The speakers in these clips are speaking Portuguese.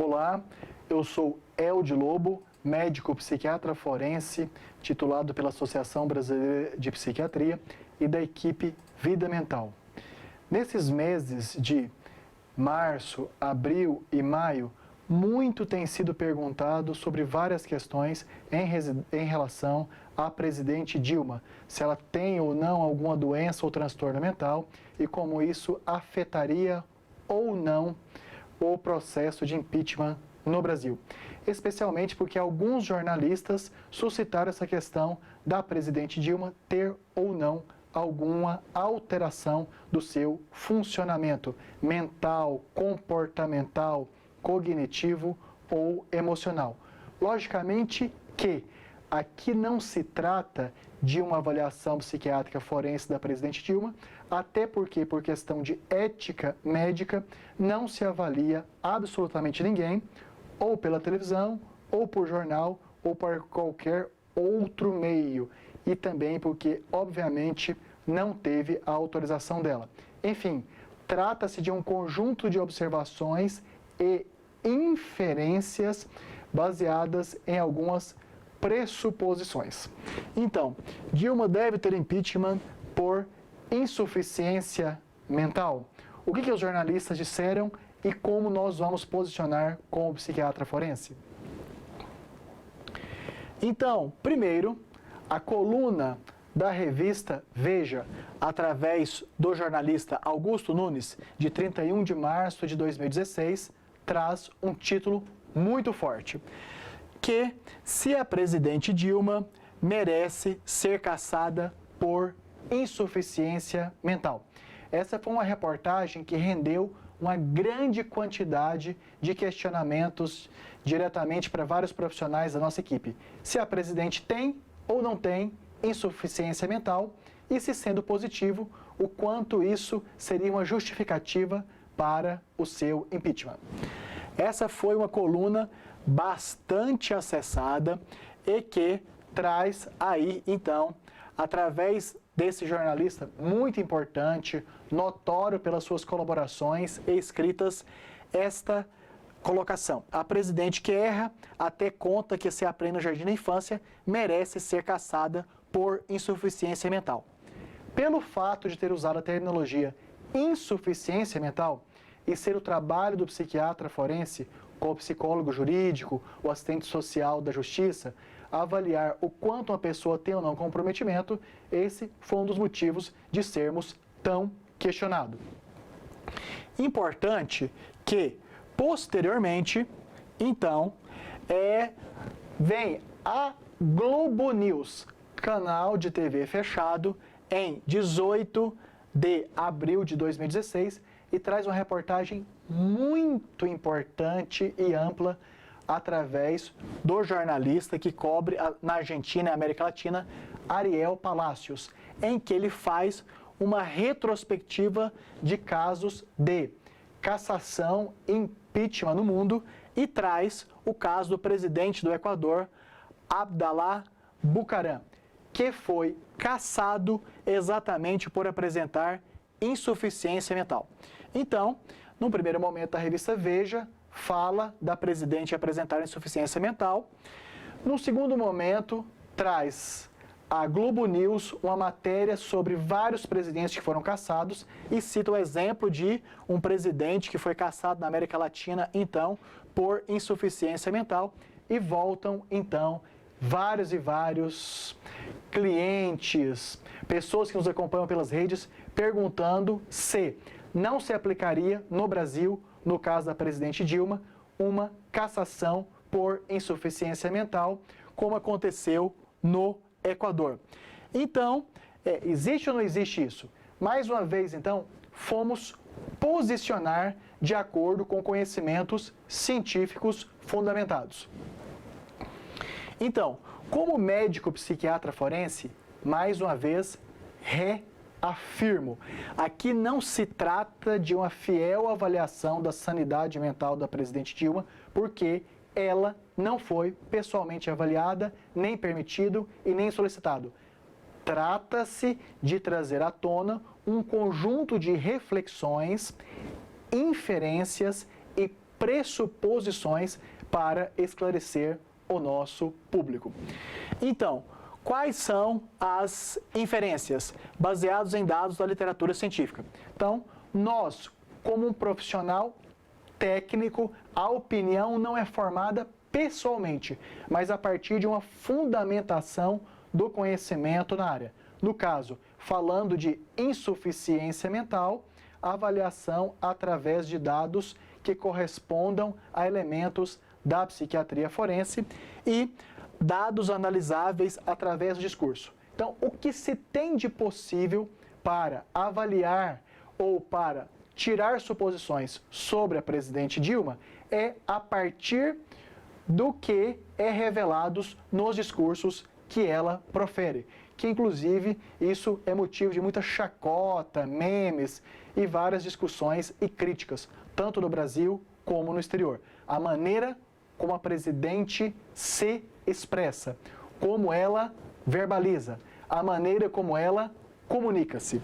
Olá, eu sou Elde Lobo, médico psiquiatra forense, titulado pela Associação Brasileira de Psiquiatria e da equipe Vida Mental. Nesses meses de março, abril e maio, muito tem sido perguntado sobre várias questões em relação à presidente Dilma, se ela tem ou não alguma doença ou transtorno mental e como isso afetaria ou não o processo de impeachment no Brasil. Especialmente porque alguns jornalistas suscitaram essa questão da presidente Dilma ter ou não alguma alteração do seu funcionamento mental, comportamental, cognitivo ou emocional. Logicamente que aqui não se trata de uma avaliação psiquiátrica forense da presidente Dilma, até porque, por questão de ética médica, não se avalia absolutamente ninguém, ou pela televisão, ou por jornal, ou por qualquer outro meio. E também porque, obviamente, não teve a autorização dela. Enfim, trata-se de um conjunto de observações e inferências baseadas em algumas pressuposições. Então, Dilma deve ter impeachment por insuficiência mental. O que os jornalistas disseram e como nós vamos posicionar como psiquiatra forense? Então, primeiro, a coluna da revista Veja, através do jornalista Augusto Nunes, de 31 de março de 2016, traz um título muito forte, que se a presidente Dilma merece ser caçada por insuficiência mental. Essa foi uma reportagem que rendeu uma grande quantidade de questionamentos diretamente para vários profissionais da nossa equipe. Se a presidente tem ou não tem insuficiência mental e, se sendo positivo, o quanto isso seria uma justificativa para o seu impeachment. Essa foi uma coluna bastante acessada e que traz aí, então, através desse jornalista muito importante, notório pelas suas colaborações e escritas, esta colocação. A presidente que erra até conta que se aprende no jardim da infância merece ser caçada por insuficiência mental. Pelo fato de ter usado a terminologia insuficiência mental e ser o trabalho do psiquiatra forense, com o psicólogo jurídico, o assistente social da justiça, avaliar o quanto uma pessoa tem ou não comprometimento, esse foi um dos motivos de sermos tão questionados. Importante que, posteriormente, então, vem a Globo News, canal de TV fechado, em 18 de abril de 2016, e traz uma reportagem muito importante e ampla através do jornalista que cobre na Argentina e América Latina, Ariel Palacios, em que ele faz uma retrospectiva de casos de cassação e impeachment no mundo e traz o caso do presidente do Equador, Abdalá Bucaram, que foi cassado exatamente por apresentar insuficiência mental. Então, num primeiro momento, a revista Veja fala da presidente apresentar insuficiência mental. No segundo momento, traz a Globo News uma matéria sobre vários presidentes que foram cassados e cita o exemplo de um presidente que foi cassado na América Latina, então, por insuficiência mental, e voltam, então, vários e vários clientes, pessoas que nos acompanham pelas redes, perguntando se não se aplicaria no Brasil, no caso da presidente Dilma, uma cassação por insuficiência mental, como aconteceu no Equador. Então, existe ou não existe isso? Mais uma vez, então, fomos posicionar de acordo com conhecimentos científicos fundamentados. Então, como médico psiquiatra forense, mais uma vez, reafirmo, aqui não se trata de uma fiel avaliação da sanidade mental da presidente Dilma, porque ela não foi pessoalmente avaliada, nem permitido e nem solicitado. Trata-se de trazer à tona um conjunto de reflexões, inferências e pressuposições para esclarecer o nosso público. Então, quais são as inferências baseadas em dados da literatura científica? Então, nós, como um profissional técnico, a opinião não é formada pessoalmente, mas a partir de uma fundamentação do conhecimento na área. No caso, falando de insuficiência mental, avaliação através de dados que correspondam a elementos da psiquiatria forense e dados analisáveis através do discurso. Então, o que se tem de possível para avaliar ou para tirar suposições sobre a presidente Dilma é a partir do que é revelados nos discursos que ela profere, que inclusive isso é motivo de muita chacota, memes e várias discussões e críticas, tanto no Brasil como no exterior. A maneira como a presidente se expressa, como ela verbaliza, a maneira como ela comunica-se.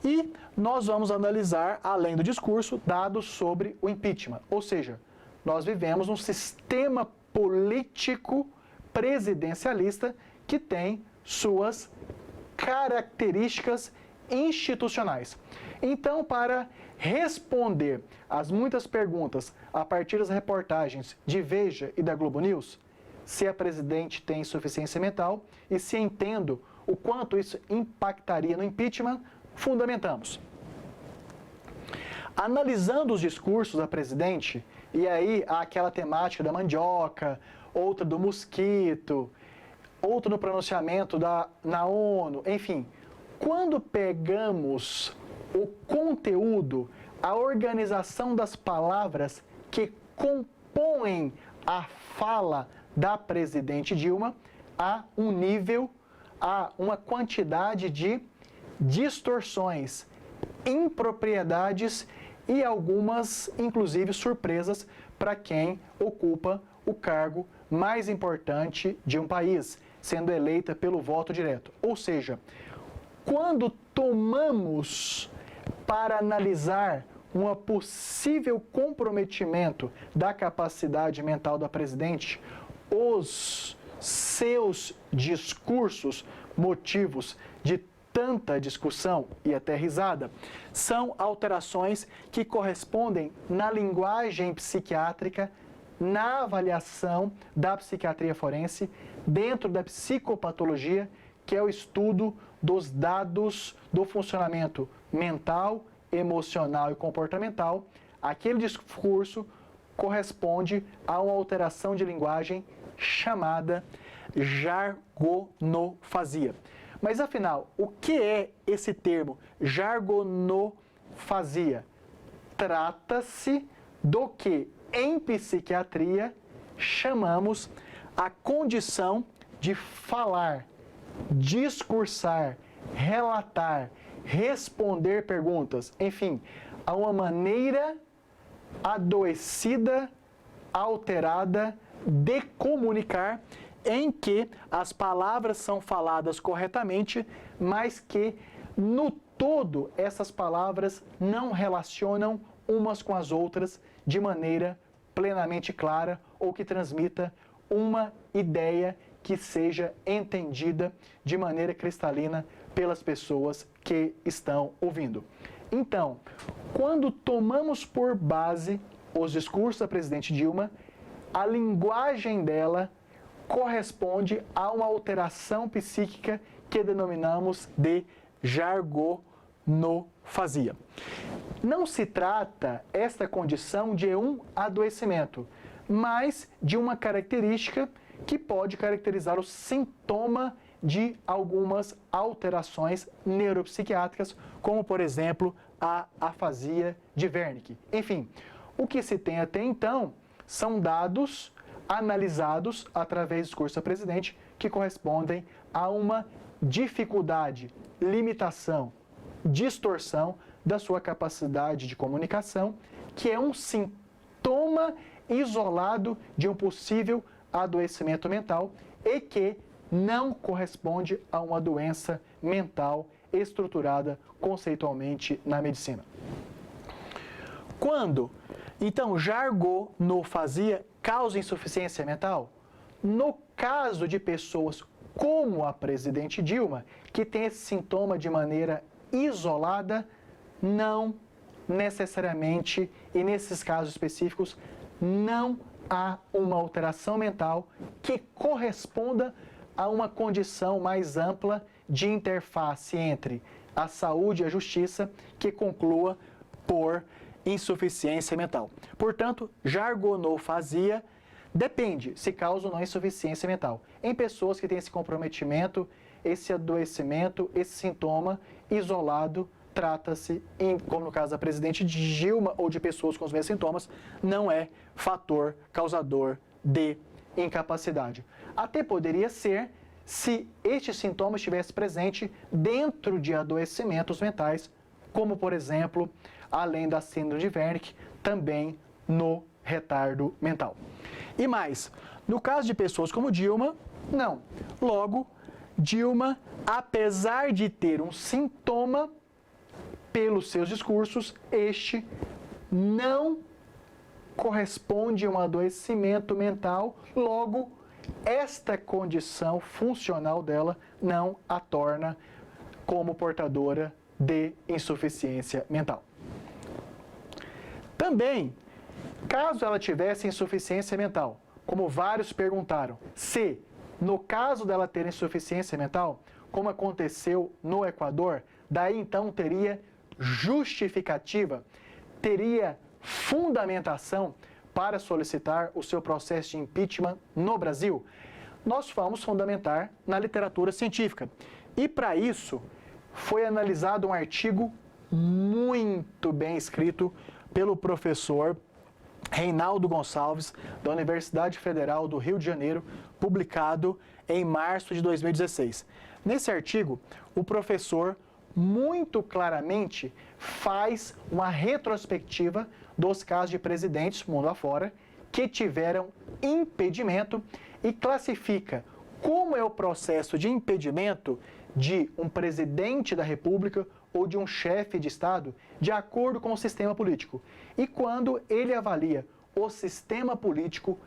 E nós vamos analisar, além do discurso, dados sobre o impeachment, ou seja, nós vivemos um sistema político presidencialista que tem suas características institucionais. Então, para responder às muitas perguntas a partir das reportagens de Veja e da Globo News, se a presidente tem insuficiência mental e se entendo o quanto isso impactaria no impeachment, fundamentamos. Analisando os discursos da presidente, e aí há aquela temática da mandioca, outra do mosquito, outra no pronunciamento na ONU, enfim, quando pegamos o conteúdo, a organização das palavras que compõem a fala da presidente Dilma, há um nível, há uma quantidade de distorções, impropriedades e algumas, inclusive, surpresas para quem ocupa o cargo mais importante de um país, sendo eleita pelo voto direto. Ou seja, quando tomamos para analisar um possível comprometimento da capacidade mental da presidente, os seus discursos, motivos de tanta discussão e até risada, são alterações que correspondem na linguagem psiquiátrica, na avaliação da psiquiatria forense, dentro da psicopatologia, que é o estudo dos dados do funcionamento mental, emocional e comportamental. Aquele discurso corresponde a uma alteração de linguagem chamada jargonofasia. Mas afinal, o que é esse termo jargonofasia? Trata-se do que em psiquiatria chamamos a condição de falar, discursar, relatar, responder perguntas, enfim, a uma maneira adoecida, alterada de comunicar, em que as palavras são faladas corretamente, mas que no todo essas palavras não relacionam umas com as outras de maneira plenamente clara ou que transmita uma ideia que seja entendida de maneira cristalina pelas pessoas que estão ouvindo. Então, quando tomamos por base os discursos da presidente Dilma, a linguagem dela corresponde a uma alteração psíquica que denominamos de jargonofasia. Não se trata esta condição de um adoecimento, mas de uma característica que pode caracterizar o sintoma de algumas alterações neuropsiquiátricas, como, por exemplo, a afasia de Wernicke. Enfim, o que se tem até então são dados analisados através do discurso da presidente que correspondem a uma dificuldade, limitação, distorção da sua capacidade de comunicação, que é um sintoma isolado de um possível adoecimento mental e que não corresponde a uma doença mental estruturada conceitualmente na medicina. Quando Então, jargonofasia causa insuficiência mental? No caso de pessoas como a presidente Dilma, que tem esse sintoma de maneira isolada, não necessariamente, e nesses casos específicos, não há uma alteração mental que corresponda a uma condição mais ampla de interface entre a saúde e a justiça que conclua por insuficiência mental. Portanto, jargonofasia depende se causa ou não insuficiência mental. Em pessoas que têm esse comprometimento, esse adoecimento, esse sintoma isolado, trata-se, como no caso da presidente Dilma ou de pessoas com os mesmos sintomas, não é fator causador de incapacidade. Até poderia ser se este sintoma estivesse presente dentro de adoecimentos mentais, como, por exemplo, além da síndrome de Wernicke, também no retardo mental. E mais, no caso de pessoas como Dilma, não. Logo, Dilma, apesar de ter um sintoma, pelos seus discursos, este não corresponde a um adoecimento mental, logo, esta condição funcional dela não a torna como portadora de insuficiência mental. Também, caso ela tivesse insuficiência mental, como vários perguntaram, se, no caso dela ter insuficiência mental, como aconteceu no Equador, daí então teria justificativa, teria fundamentação para solicitar o seu processo de impeachment no Brasil? Nós vamos fundamentar na literatura científica. E para isso, foi analisado um artigo muito bem escrito pelo professor Reinaldo Gonçalves, da Universidade Federal do Rio de Janeiro, publicado em março de 2016. Nesse artigo, o professor muito claramente faz uma retrospectiva dos casos de presidentes mundo afora que tiveram impedimento e classifica como é o processo de impedimento de um presidente da República ou de um chefe de Estado de acordo com o sistema político. E quando ele avalia o sistema político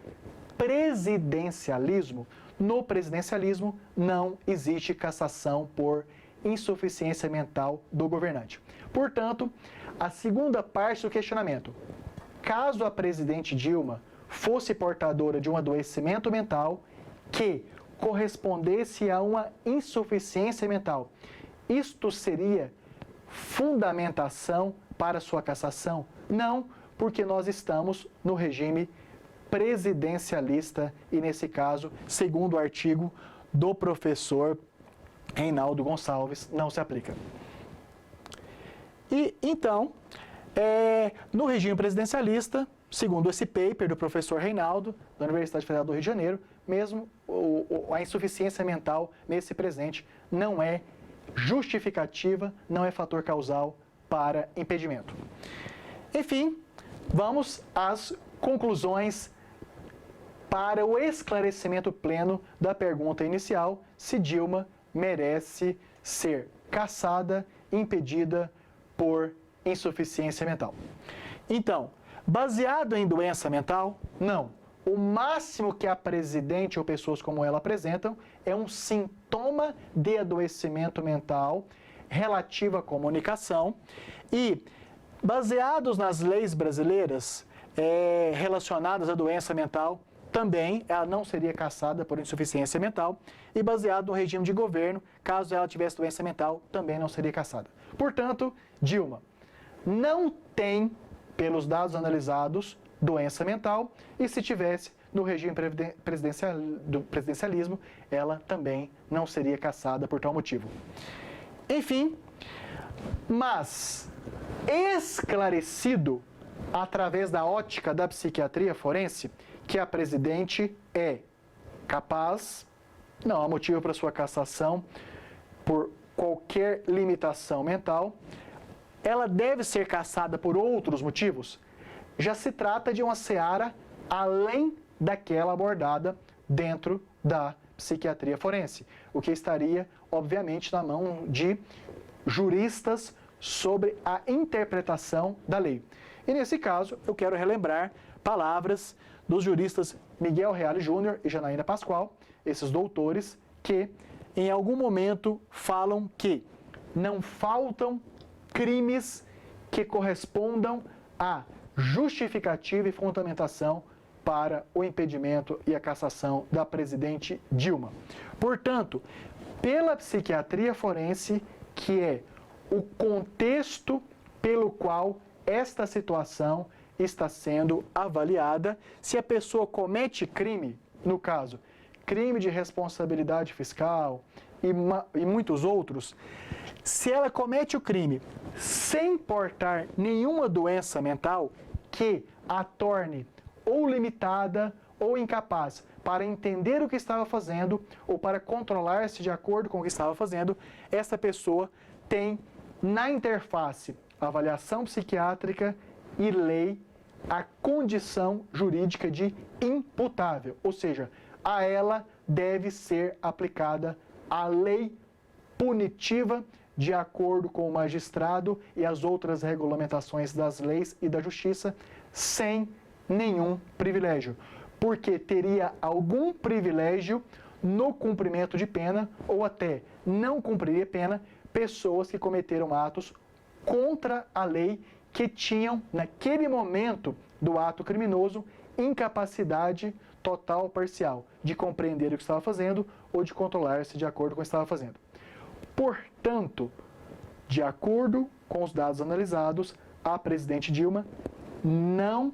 presidencialismo, no presidencialismo não existe cassação por insuficiência mental do governante. Portanto, a segunda parte do questionamento, caso a presidente Dilma fosse portadora de um adoecimento mental que correspondesse a uma insuficiência mental, isto seria fundamentação para sua cassação? Não, porque nós estamos no regime presidencialista e, nesse caso, segundo o artigo do professor Reinaldo Gonçalves, não se aplica. E, então, no regime presidencialista, segundo esse paper do professor Reinaldo, da Universidade Federal do Rio de Janeiro, mesmo a insuficiência mental nesse presente não é justificativa, não é fator causal para impedimento. Enfim, vamos às conclusões para o esclarecimento pleno da pergunta inicial, se Dilma merece ser cassada, impedida por insuficiência mental. Então, baseado em doença mental, não. O máximo que a presidente ou pessoas como ela apresentam é um sintoma de adoecimento mental relativo à comunicação e, baseados nas leis brasileiras relacionadas à doença mental, também ela não seria cassada por insuficiência mental e, baseado no regime de governo, caso ela tivesse doença mental, também não seria cassada. Portanto, Dilma não tem, pelos dados analisados, doença mental, e se tivesse no regime do presidencialismo, ela também não seria cassada por tal motivo. Enfim, mas esclarecido através da ótica da psiquiatria forense que a presidente é capaz, não há motivo para sua cassação por qualquer limitação mental, ela deve ser cassada por outros motivos, já se trata de uma seara além daquela abordada dentro da psiquiatria forense, o que estaria, obviamente, na mão de juristas sobre a interpretação da lei. E nesse caso, eu quero relembrar palavras dos juristas Miguel Reale Júnior e Janaína Pascoal, esses doutores, que em algum momento falam que não faltam crimes que correspondam à justificativa e fundamentação para o impedimento e a cassação da presidente Dilma. Portanto, pela psiquiatria forense, que é o contexto pelo qual esta situação está sendo avaliada, se a pessoa comete crime, no caso, crime de responsabilidade fiscal e muitos outros, se ela comete o crime sem portar nenhuma doença mental que a torne ou limitada ou incapaz para entender o que estava fazendo ou para controlar-se de acordo com o que estava fazendo, essa pessoa tem na interface avaliação psiquiátrica e lei a condição jurídica de imputável, ou seja, a ela deve ser aplicada a lei punitiva de acordo com o magistrado e as outras regulamentações das leis e da justiça, sem nenhum privilégio, porque teria algum privilégio no cumprimento de pena ou até não cumpriria pena pessoas que cometeram atos contra a lei que tinham, naquele momento do ato criminoso, incapacidade total ou parcial de compreender o que estava fazendo ou de controlar-se de acordo com o que estava fazendo. Portanto, de acordo com os dados analisados, a presidente Dilma não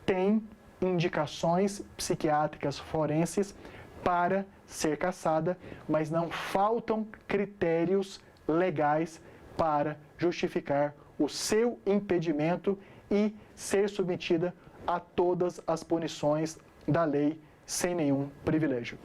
tem indicações psiquiátricas forenses para ser cassada, mas não faltam critérios legais para justificar o seu impedimento e ser submetida a todas as punições da lei sem nenhum privilégio.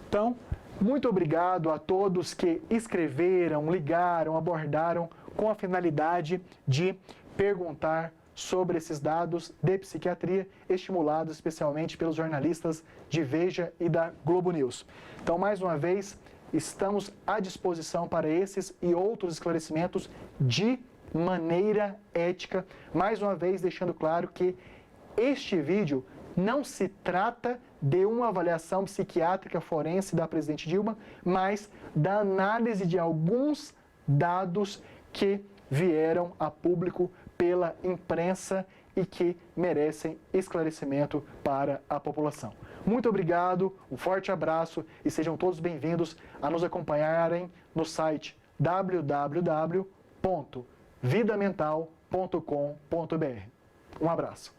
Então, muito obrigado a todos que escreveram, ligaram, abordaram com a finalidade de perguntar sobre esses dados de psiquiatria, estimulados especialmente pelos jornalistas de Veja e da Globo News. Então, mais uma vez, estamos à disposição para esses e outros esclarecimentos de maneira ética, mais uma vez deixando claro que este vídeo não se trata de uma avaliação psiquiátrica forense da presidente Dilma, mas da análise de alguns dados que vieram a público pela imprensa e que merecem esclarecimento para a população. Muito obrigado, um forte abraço e sejam todos bem-vindos a nos acompanharem no site www.vidamental.com.br. Um abraço.